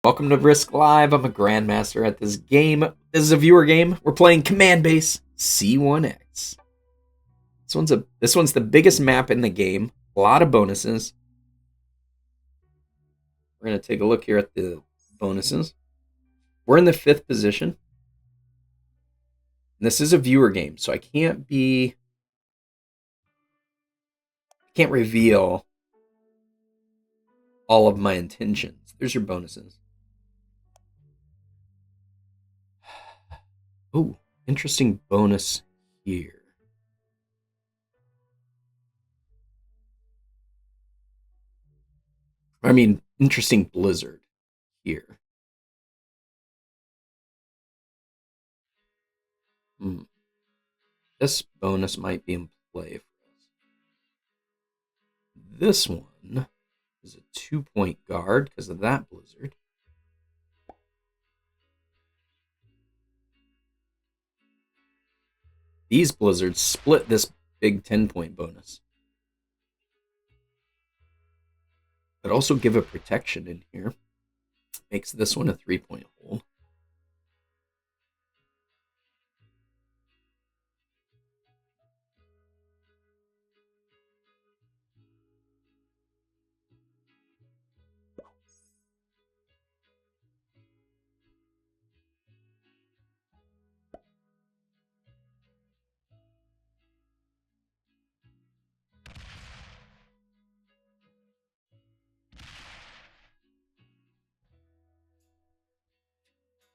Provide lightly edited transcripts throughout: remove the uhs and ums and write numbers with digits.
Welcome to Risk Live. I'm a Grandmaster at this game. This is a viewer game. We're playing Command Base C1X. This one's the biggest map in the game. A lot of bonuses. We're gonna take a look here at the bonuses. We're in the 5th position. And this is a viewer game, so I can't reveal all of my intentions. There's your bonuses. Ooh, interesting bonus here. I mean, interesting blizzard here. This bonus might be in play for us. This one is a 2-point guard because of that blizzard. These blizzards split this big 10-point bonus. But also give a protection in here. Makes this one a 3-point hold.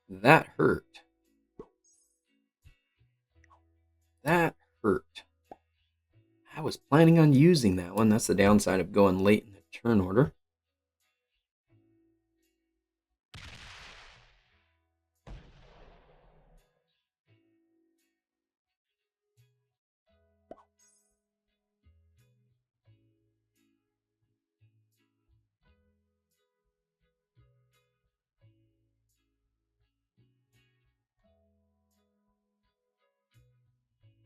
That hurt. That hurt. I was planning on using that one. That's the downside of going late in the turn order.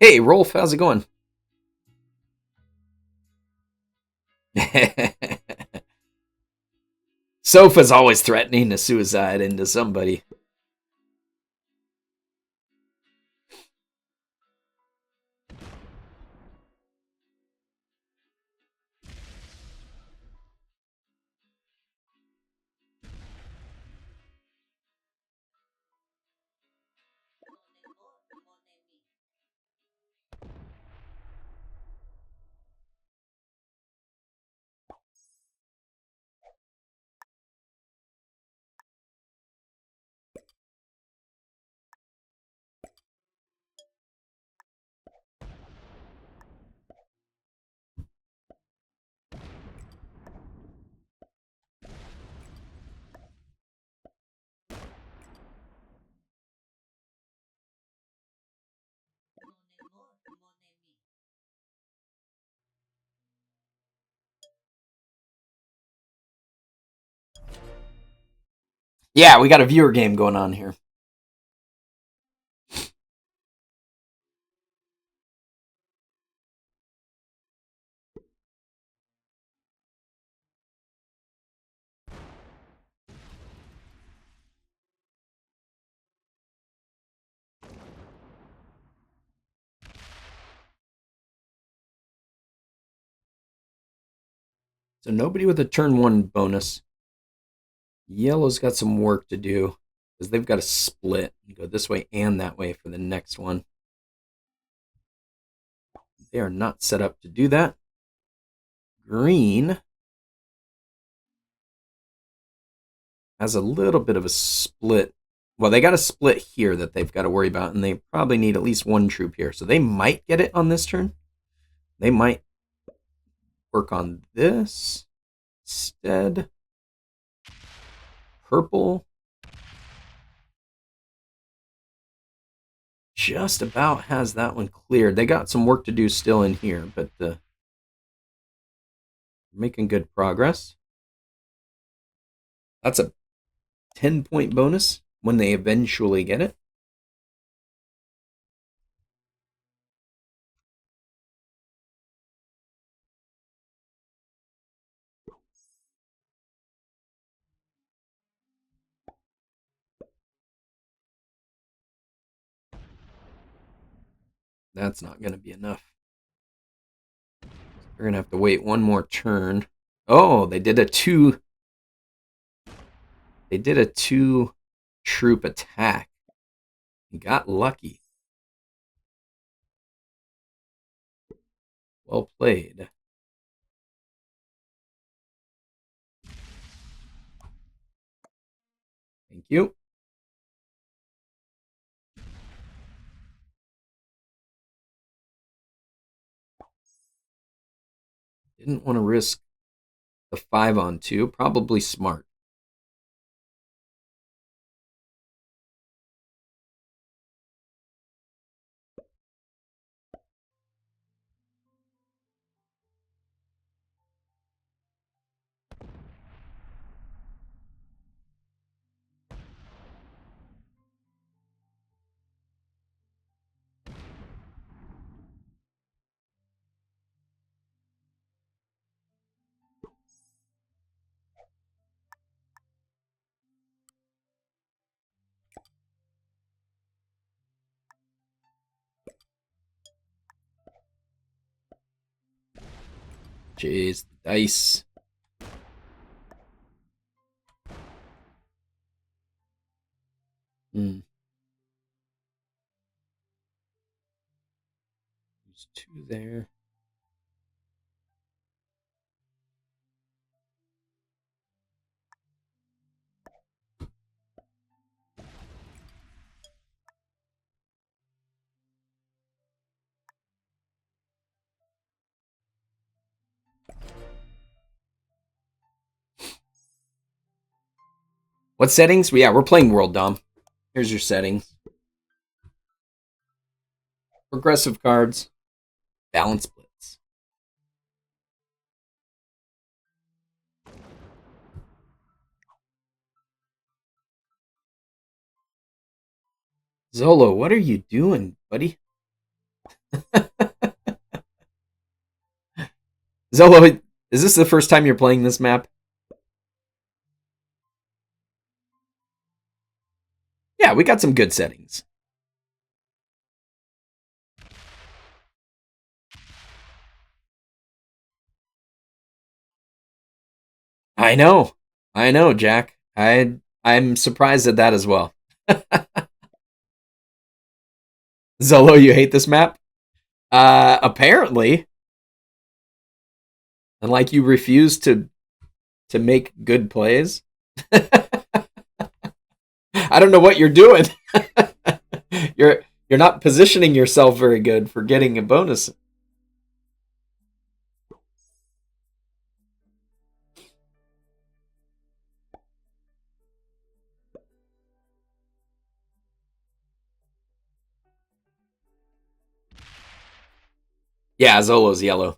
Hey, Rolf, how's it going? Sofa's always threatening a suicide into somebody. Yeah, we got a viewer game going on here. So nobody with a turn 1 bonus. Yellow's got some work to do because they've got to split and go this way and that way for the next one. They are not set up to do that. Green has a little bit of a split. Well, they got a split here that they've got to worry about, and they probably need at least one troop here. So they might get it on this turn. They might work on this instead. Purple just about has that one cleared. They got some work to do still in here, but making good progress. That's a 10-point bonus when they eventually get it. That's not going to be enough. We're going to have to wait one more turn. Oh, they did a two. They did a 2-troop attack. You got lucky. Well played. Thank you. Didn't want to risk the 5-on-2. Probably smart. Jeez, the dice. There's 2 there. What settings? Yeah, we're playing World Dom. Here's your settings. Progressive cards. Balance splits. Zolo, what are you doing, buddy? Zolo, is this the first time you're playing this map? Yeah, we got some good settings. I know, Jack. I'm surprised at that as well. Zolo, you hate this map? Apparently. And like you refuse to make good plays. I don't know what you're doing. You're not positioning yourself very good for getting a bonus. Yeah, Zolo's yellow.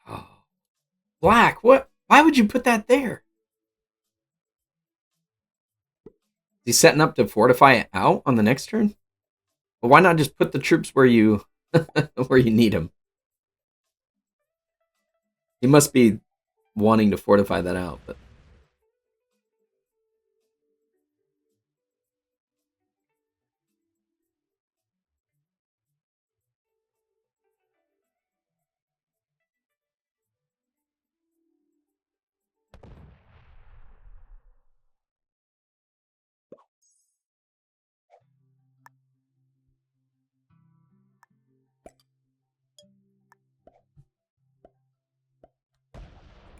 Oh. Black, what? Why would you put that there? He's setting up to fortify it out on the next turn? Well, why not just put the troops where you where you need them? He must be wanting to fortify that out, but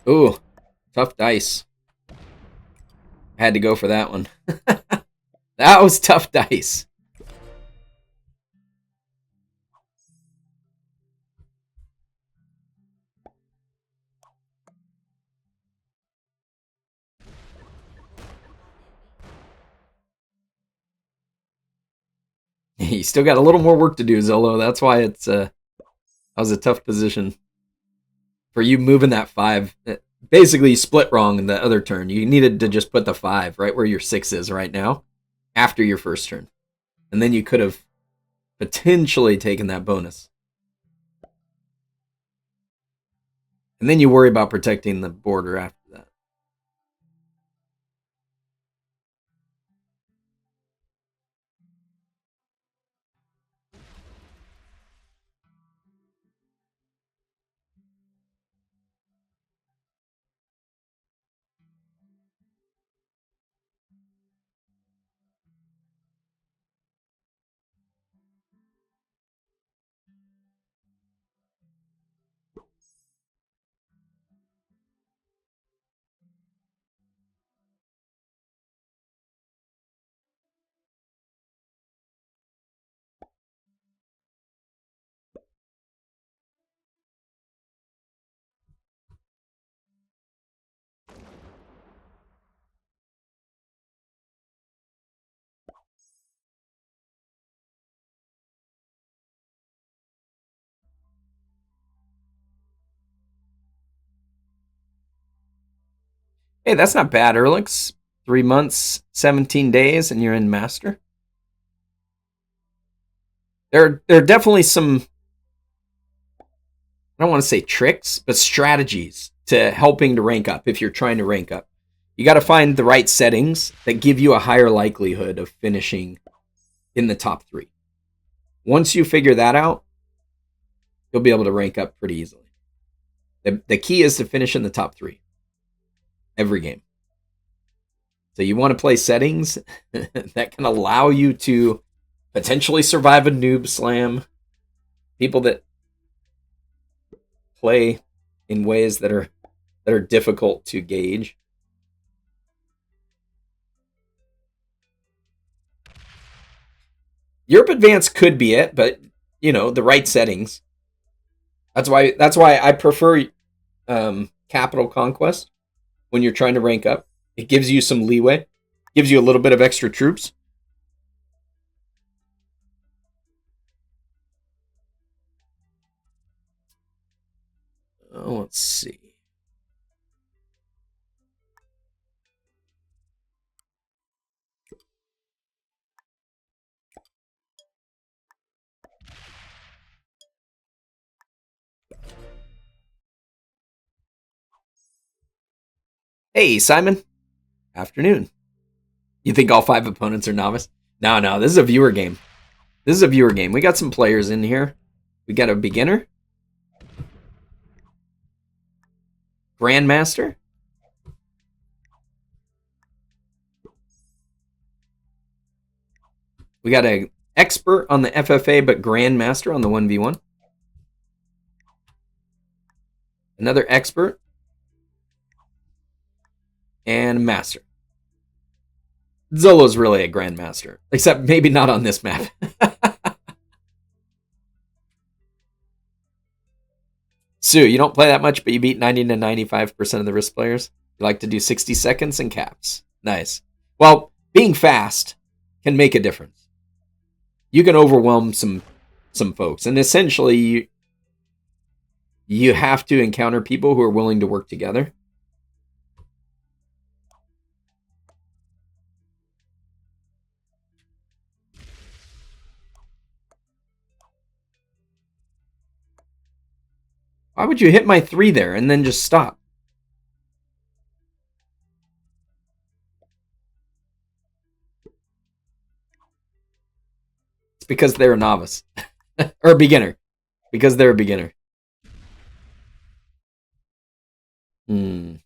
ooh, tough dice. I had to go for that one. That was tough dice. You still got a little more work to do, Zolo. That's why it's that was a tough position for you moving that 5. Basically, you split wrong in the other turn. You needed to just put the 5 right where your 6 is right now after your first turn. And then you could have potentially taken that bonus. And then you worry about protecting the border after that. Hey, that's not bad, Erlix. 3 months, 17 days, and you're in Master. There are definitely some, I don't want to say tricks, but strategies to helping to rank up if you're trying to rank up. You got to find the right settings that give you a higher likelihood of finishing in the top 3. Once you figure that out, you'll be able to rank up pretty easily. The key is to finish in the top 3 every game. So you want to play settings that can allow you to potentially survive a noob slam. People that play in ways that are difficult to gauge. Europe Advanced could be it, but you know, the right settings. That's why I prefer Capital Conquest when you're trying to rank up. It gives you some leeway, gives you a little bit of extra troops. Oh, let's see. Hey, Simon. Afternoon. You think all 5 opponents are novice? No, this is a viewer game. This is a viewer game. We got some players in here. We got a beginner. Grandmaster. We got an expert on the FFA, but Grandmaster on the 1v1. Another expert. And master. Zolo's really a Grandmaster, except maybe not on this map. Sue, you don't play that much, but you beat 90 to 95% of the risk players. You like to do 60 seconds and caps. Nice. Well, being fast can make a difference. You can overwhelm some folks, and essentially you have to encounter people who are willing to work together. Why would you hit my 3 there and then just stop? It's because they're a novice. Or a beginner. Because they're a beginner. You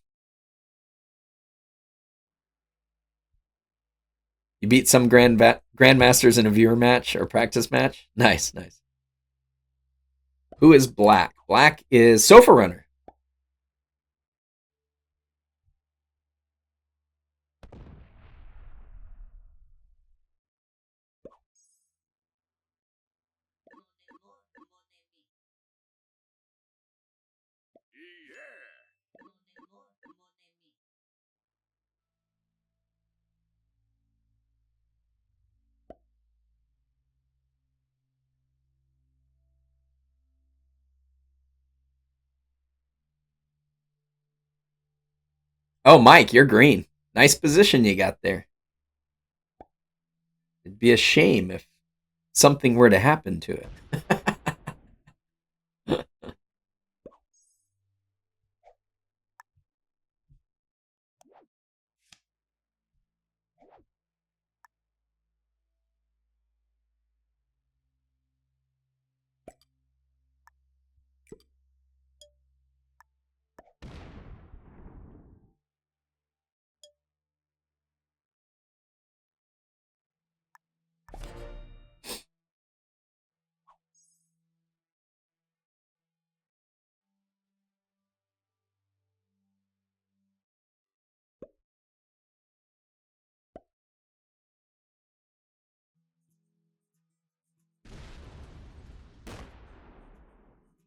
beat some grandmasters in a viewer match or practice match? Nice. Who is Black? Black is Sofa Runner. Oh, Mike, you're green. Nice position you got there. It'd be a shame if something were to happen to it.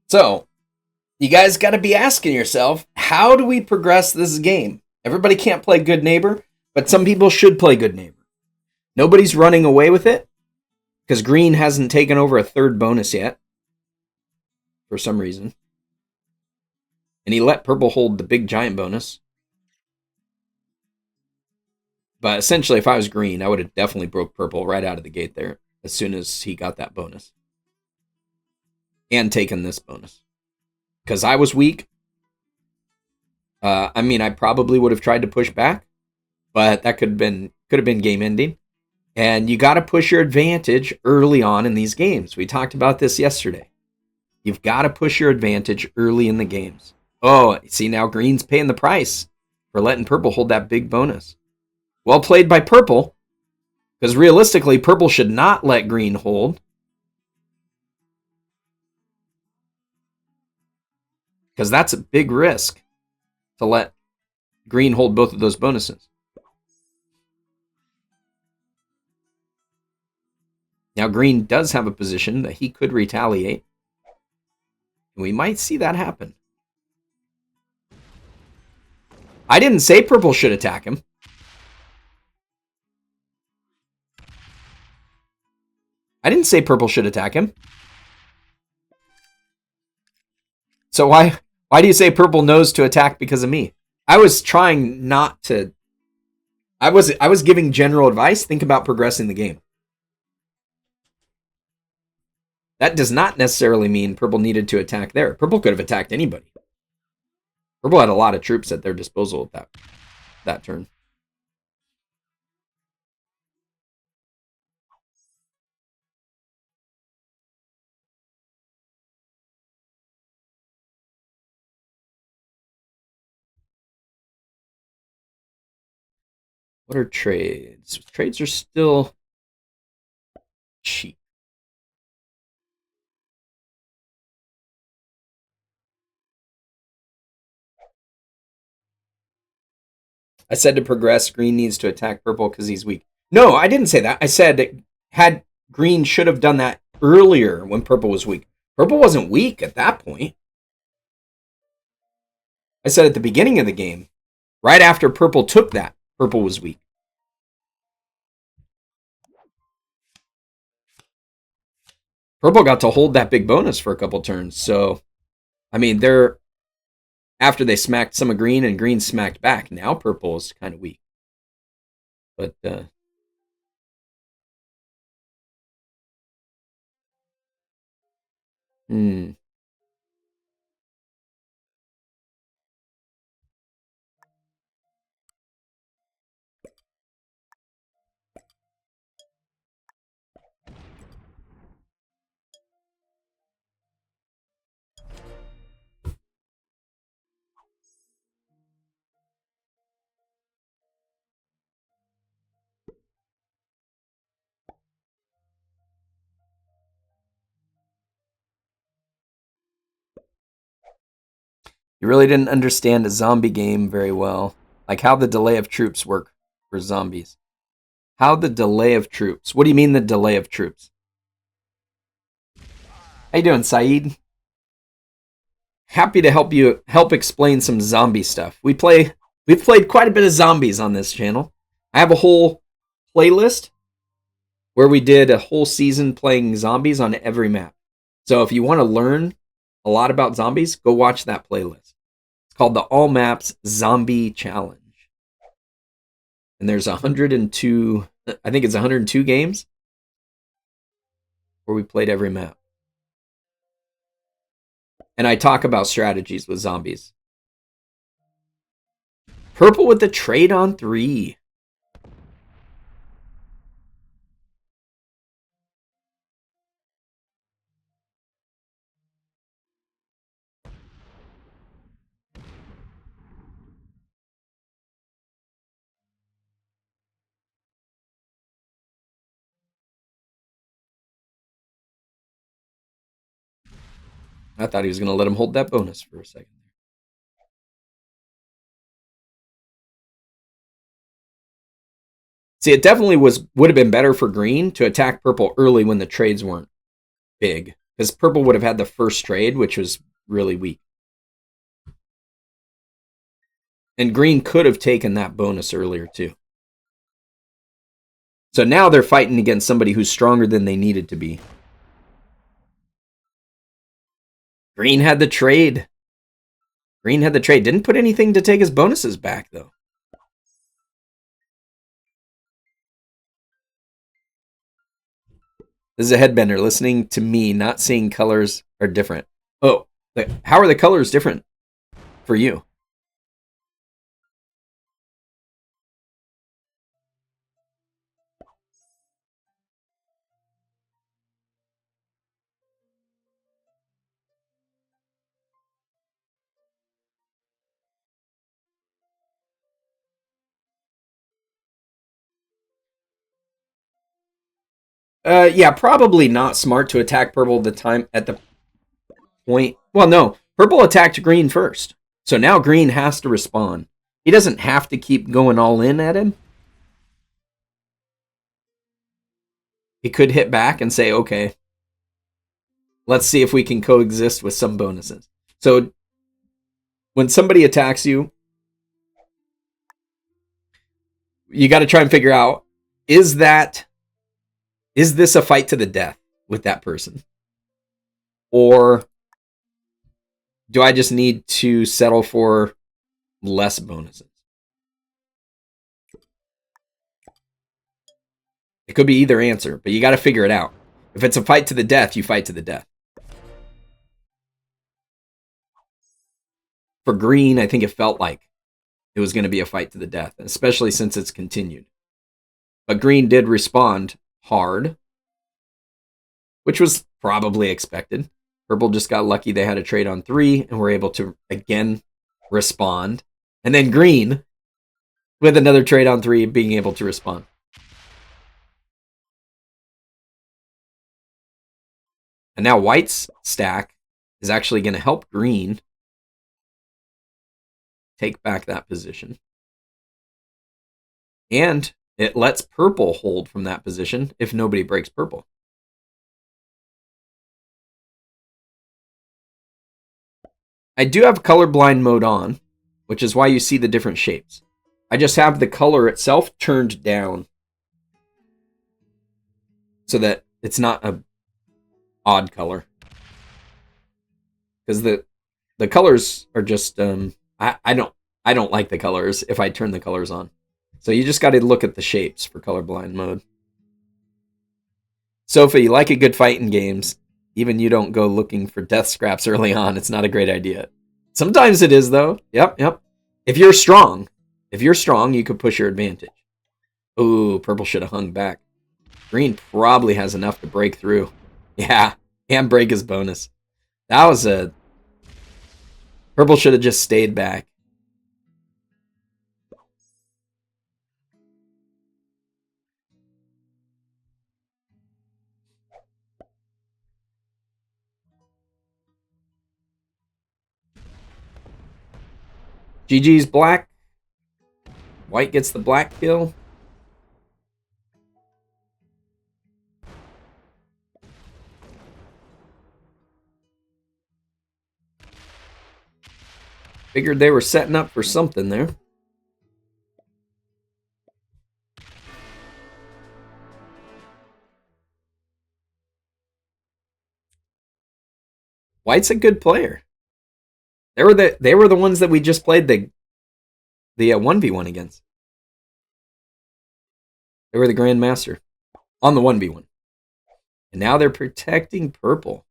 So, you guys got to be asking yourself, how do we progress this game? Everybody can't play Good Neighbor, but some people should play Good Neighbor. Nobody's running away with it because green hasn't taken over a third bonus yet for some reason. And he let purple hold the big giant bonus. But essentially, if I was green, I would have definitely broke purple right out of the gate there as soon as he got that bonus. And taken this bonus. Because I was weak. I mean, I probably would have tried to push back, but that could have been game ending. And you got to push your advantage early on in these games. We talked about this yesterday. You've got to push your advantage early in the games. Oh, see, now green's paying the price for letting purple hold that big bonus. Well played by purple, because realistically, purple should not let green hold. Because that's a big risk to let green hold both of those bonuses. Now, green does have a position that he could retaliate. And we might see that happen. I didn't say purple should attack him. I didn't say purple should attack him. So why do you say purple knows to attack because of me? I was trying not to. I was giving general advice. Think about progressing the game. That does not necessarily mean purple needed to attack there. Purple could have attacked anybody. Purple had a lot of troops at their disposal at that turn. What are trades? Trades are still cheap. I said to progress, green needs to attack purple because he's weak. No, I didn't say that. I said that had green should have done that earlier when purple was weak. Purple wasn't weak at that point. I said at the beginning of the game, right after purple took that, purple was weak. Purple got to hold that big bonus for a couple turns. So, I mean, after they smacked some of green and green smacked back, now purple is kind of weak. But, You really didn't understand a zombie game very well. Like how the delay of troops work for zombies. How the delay of troops. What do you mean the delay of troops? How you doing, Saeed? Happy to help explain some zombie stuff. We've played quite a bit of zombies on this channel. I have a whole playlist where we did a whole season playing zombies on every map. So if you want to learn a lot about zombies, go watch that playlist. It's called the All Maps Zombie Challenge. And there's 102, I think it's 102 games where we played every map. And I talk about strategies with zombies. Purple with the trade on 3. I thought he was going to let him hold that bonus for a second. See, it definitely would have been better for green to attack purple early when the trades weren't big, because purple would have had the first trade, which was really weak. And green could have taken that bonus earlier too. So now they're fighting against somebody who's stronger than they needed to be. Green had the trade. Green had the trade. Didn't put anything to take his bonuses back, though. This is a headbender. Listening to me, not seeing colors are different. Oh, how are the colors different for you? Yeah, probably not smart to attack purple at the point. Well, no, purple attacked green first, so now green has to respond. He doesn't have to keep going all in at him. He could hit back and say, "Okay, let's see if we can coexist with some bonuses." So when somebody attacks you, you got to try and figure out, is this a fight to the death with that person? Or do I just need to settle for less bonuses? It could be either answer, but you got to figure it out. If it's a fight to the death, you fight to the death. For green, I think it felt like it was going to be a fight to the death, especially since it's continued. But green did respond hard, which was probably expected. Purple just got lucky they had a trade on 3 and were able to again respond. And then green, with another trade on 3, being able to respond. And now white's stack is actually going to help green take back that position. And it lets purple hold from that position if nobody breaks purple. I do have colorblind mode on, which is why you see the different shapes. I just have the color itself turned down so that it's not a odd color. Because the colors are just I don't like the colors if I turn the colors on. So you just got to look at the shapes for colorblind mode. Sophie, you like a good fight in games. Even you don't go looking for death scraps early on. It's not a great idea. Sometimes it is, though. Yep. If you're strong, you could push your advantage. Ooh, purple should have hung back. Green probably has enough to break through. Yeah, and break his bonus. That was a... Purple should have just stayed back. GG's black. White gets the black kill. Figured they were setting up for something there. White's a good player. They were the ones that we just played the 1v1 against. They were the Grandmaster on the 1v1. And now they're protecting purple.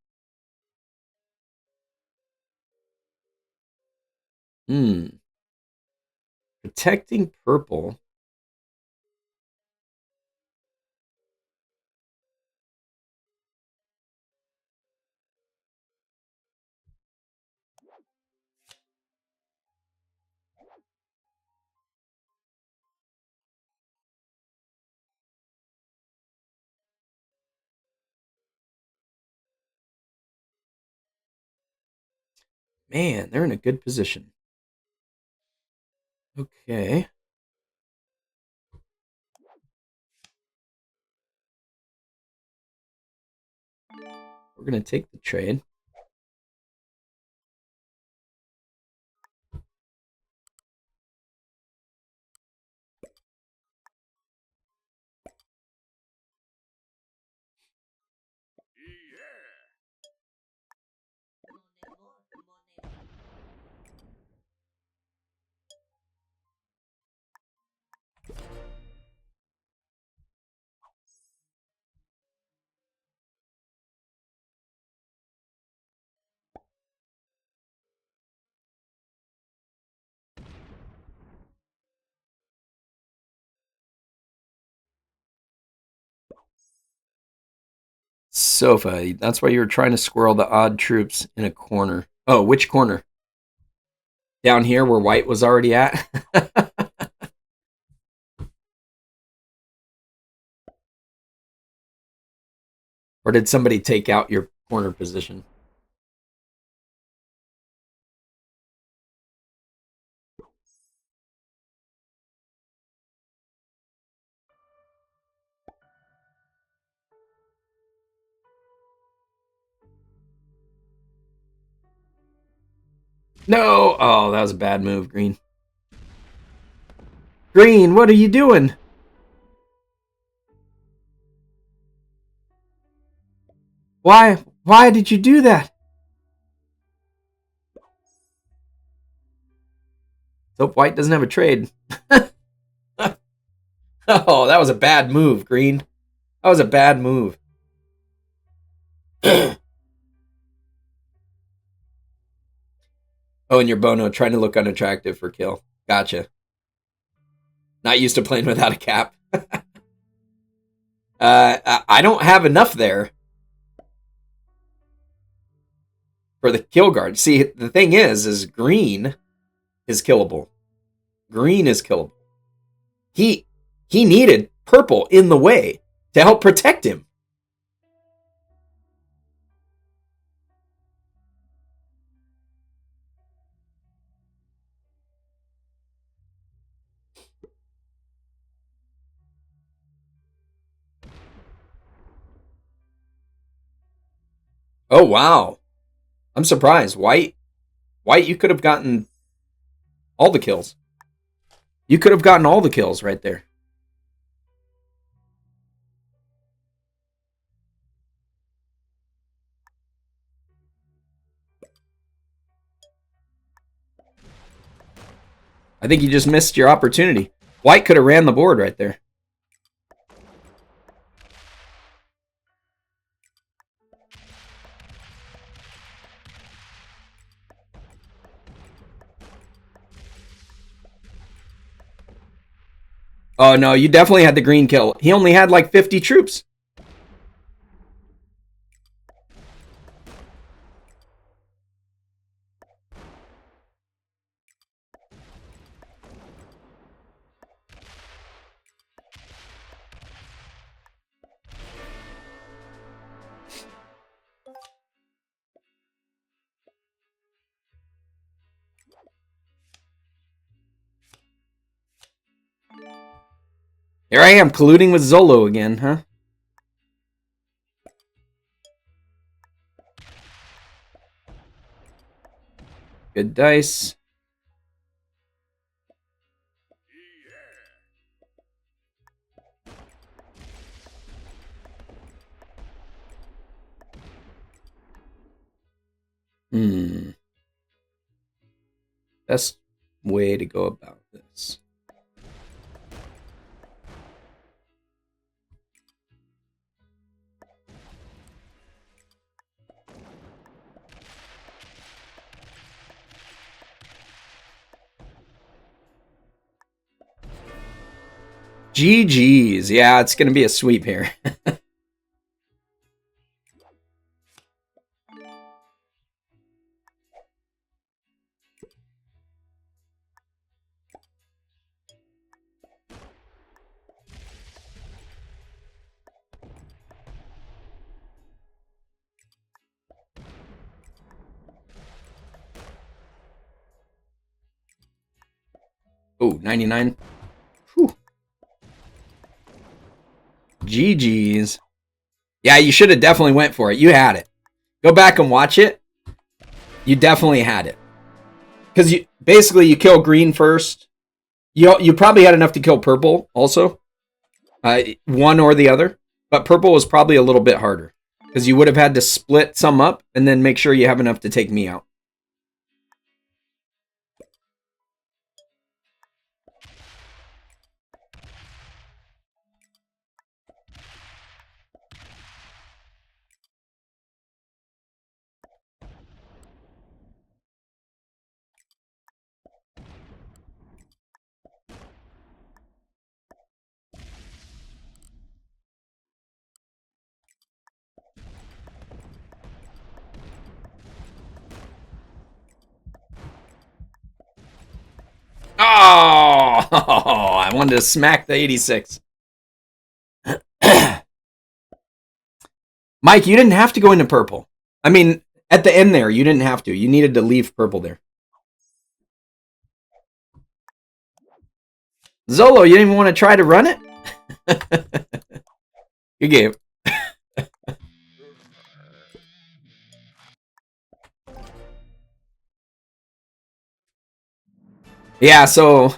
Protecting purple. Man, they're in a good position. Okay. We're going to take the trade. Sofa, that's why you were trying to squirrel the odd troops in a corner. Oh, which corner? Down here where white was already at? Or did somebody take out your corner position? No! Oh, that was a bad move, Green. Green, what are you doing? Why did you do that? Hope white doesn't have a trade. Oh, that was a bad move, Green. That was a bad move. Oh, and your Bono trying to look unattractive for kill. Gotcha. Not used to playing without a cap. I don't have enough there for the kill guard. See, the thing is Green is killable. Green is killable. He needed purple in the way to help protect him. Oh, wow. I'm surprised. White, you could have gotten all the kills. You could have gotten all the kills right there. I think you just missed your opportunity. White could have ran the board right there. Oh, no, you definitely had the green kill. He only had like 50 troops. Here I am, colluding with Zolo again, huh? Good dice. Best way to go about this. GG's. Yeah, it's going to be a sweep here. Oh, 99. Whew. GG's. Yeah, you should have definitely went for it. You had it. Go back and watch it. You definitely had it. Because you basically you kill green first. You probably had enough to kill purple also. One or the other. But purple was probably a little bit harder. Because you would have had to split some up and then make sure you have enough to take me out. Oh, I wanted to smack the 86. Mike, you didn't have to go into purple. I mean, at the end there, you didn't have to. You needed to leave purple there. Zolo, you didn't even want to try to run it? Good game. Yeah, so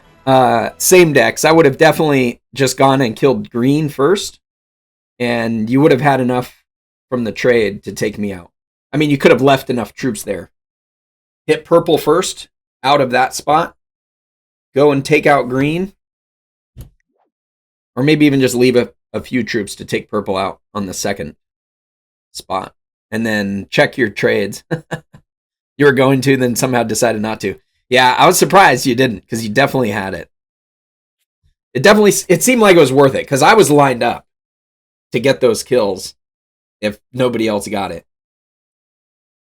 same decks. I would have definitely just gone and killed green first, and you would have had enough from the trade to take me out. I mean, you could have left enough troops there. Hit purple first, out of that spot. Go and take out green. Or maybe even just leave a few troops to take purple out on the second spot. And then check your trades. You were going to, then somehow decided not to. Yeah, I was surprised you didn't, because you definitely had it. It seemed like it was worth it, because I was lined up to get those kills if nobody else got it.